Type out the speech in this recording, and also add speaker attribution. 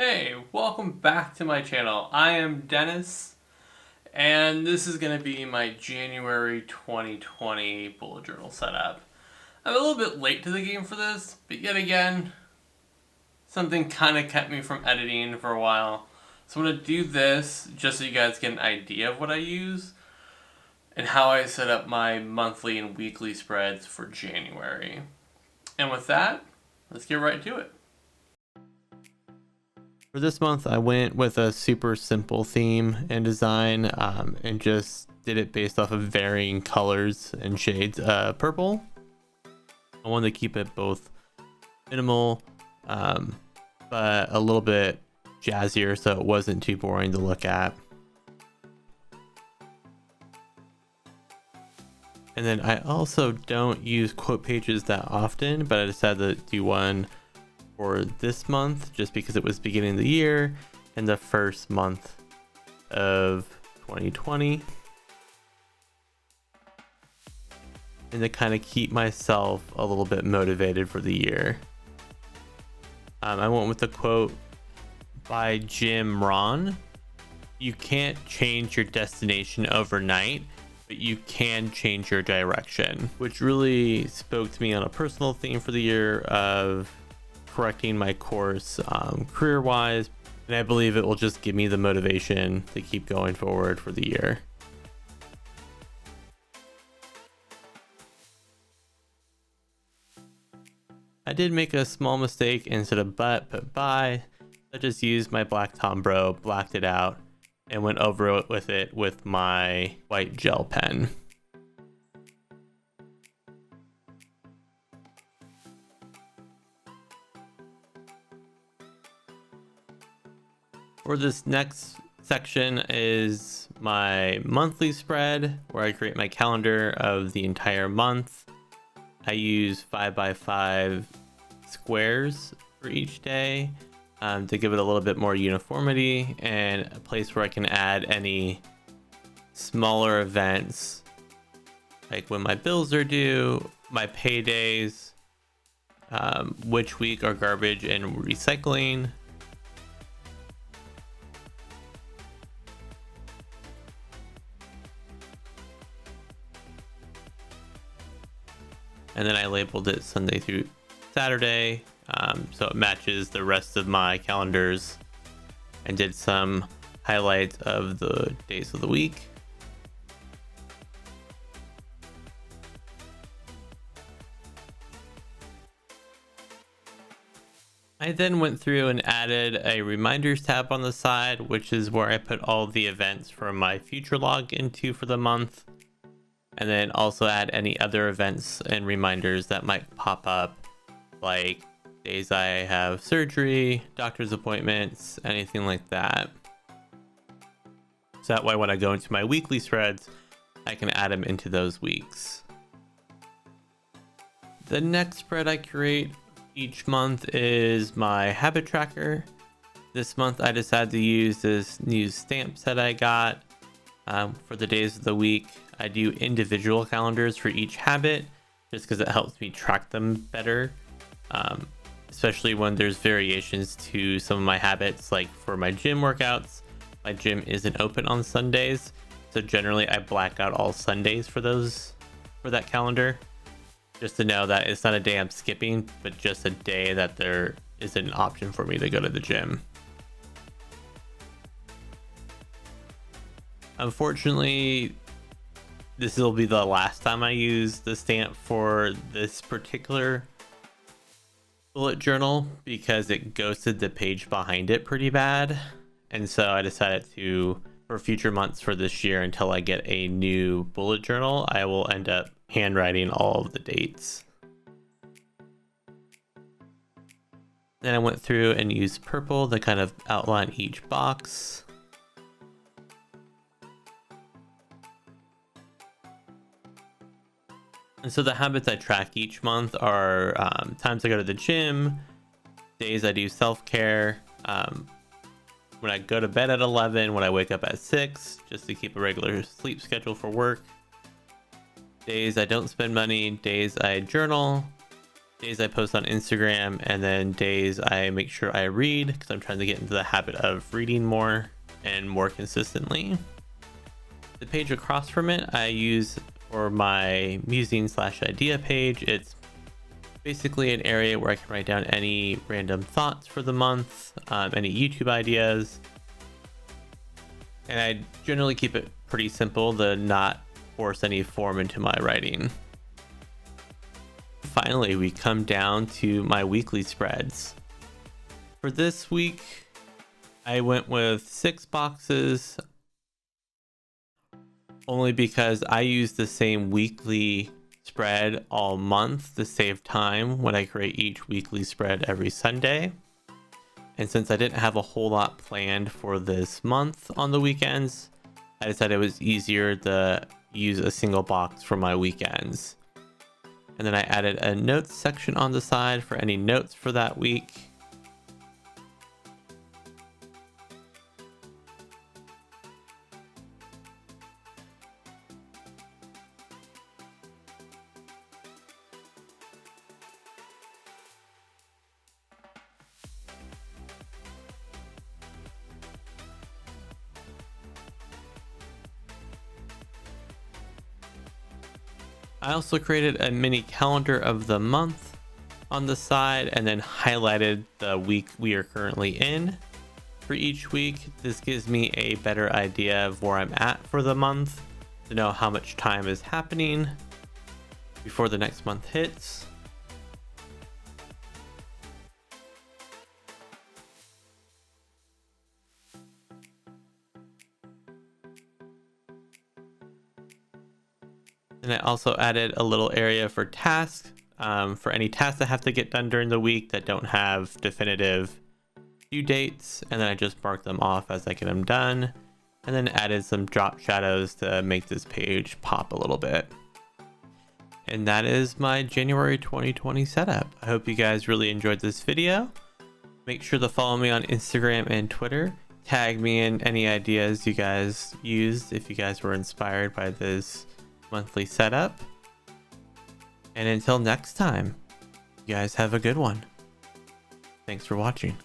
Speaker 1: Hey, welcome back to my channel. I am Dennis, and this is going to be my January 2020 bullet journal setup. I'm a little bit late to the game for this, but yet again, something kind of kept me from editing for a while. So I'm going to do this just so you guys get an idea of what I use and how I set up my monthly and weekly spreads for January. And with that, let's get right to it. For this month, I went with a super simple theme and design and just did it based off of varying colors and shades. Purple, I wanted to keep it both minimal, but a little bit jazzier so it wasn't too boring to look at. And then I also don't use quote pages that often, but I decided to do one for this month just because it was beginning of the year and the first month of 2020, and to kind of keep myself a little bit motivated for the year. I went with the quote by Jim Rohn: "You can't change your destination overnight, but you can change your direction," which really spoke to me on a personal theme for the year of correcting my course career-wise, and I believe it will just give me the motivation to keep going forward for the year. I did make a small mistake. Instead of but put by. I just used my black Tom Bro, blacked it out, and went over it with my white gel pen. For this next section is my monthly spread, where I create my calendar of the entire month. I use 5x5 squares for each day to give it a little bit more uniformity, and a place where I can add any smaller events, like when my bills are due, my paydays, which week are garbage and recycling, and then I labeled it Sunday through Saturday, so it matches the rest of my calendars, and did some highlights of the days of the week. I then went through and added a reminders tab on the side, which is where I put all the events from my future log into for the month, and then also add any other events and reminders that might pop up, like days I have surgery, doctor's appointments, anything like that. So that way when I go into my weekly spreads, I can add them into those weeks. The next spread I create each month is my habit tracker. This month I decided to use this new stamp set I got for the days of the week. I do individual calendars for each habit just because it helps me track them better, especially when there's variations to some of my habits. Like for my gym workouts, my gym isn't open on Sundays, so generally I black out all Sundays for that calendar, just to know that it's not a day I'm skipping, but just a day that there is an option for me to go to the gym. Unfortunately, this will be the last time I use the stamp for this particular bullet journal because it ghosted the page behind it pretty bad. And so I decided to, for future months for this year, until I get a new bullet journal, I will end up handwriting all of the dates. Then I went through and used purple to kind of outline each box. And so the habits I track each month are times I go to the gym, days I do self-care, when I go to bed at 11, when I wake up at 6, just to keep a regular sleep schedule for work, days I don't spend money, days I journal, days I post on Instagram, and then days I make sure I read, because I'm trying to get into the habit of reading more and more consistently. The page across from it I use for my musing/idea page. It's basically an area where I can write down any random thoughts for the month, any YouTube ideas, and I generally keep it pretty simple to not force any form into my writing. Finally, we come down to my weekly spreads. For this week, I went with 6 boxes, only because I use the same weekly spread all month to save time when I create each weekly spread every Sunday. And since I didn't have a whole lot planned for this month on the weekends, I decided it was easier to use a single box for my weekends. And then I added a notes section on the side for any notes for that week. I also created a mini calendar of the month on the side, and then highlighted the week we are currently in for each week. This gives me a better idea of where I'm at for the month, to know how much time is happening before the next month hits. And I also added a little area for tasks, for any tasks that have to get done during the week that don't have definitive due dates. And then I just mark them off as I get them done. And then added some drop shadows to make this page pop a little bit. And that is my January 2020 setup. I hope you guys really enjoyed this video. Make sure to follow me on Instagram and Twitter. Tag me in any ideas you guys used if you guys were inspired by this monthly setup. And until next time, you guys have a good one. Thanks for watching.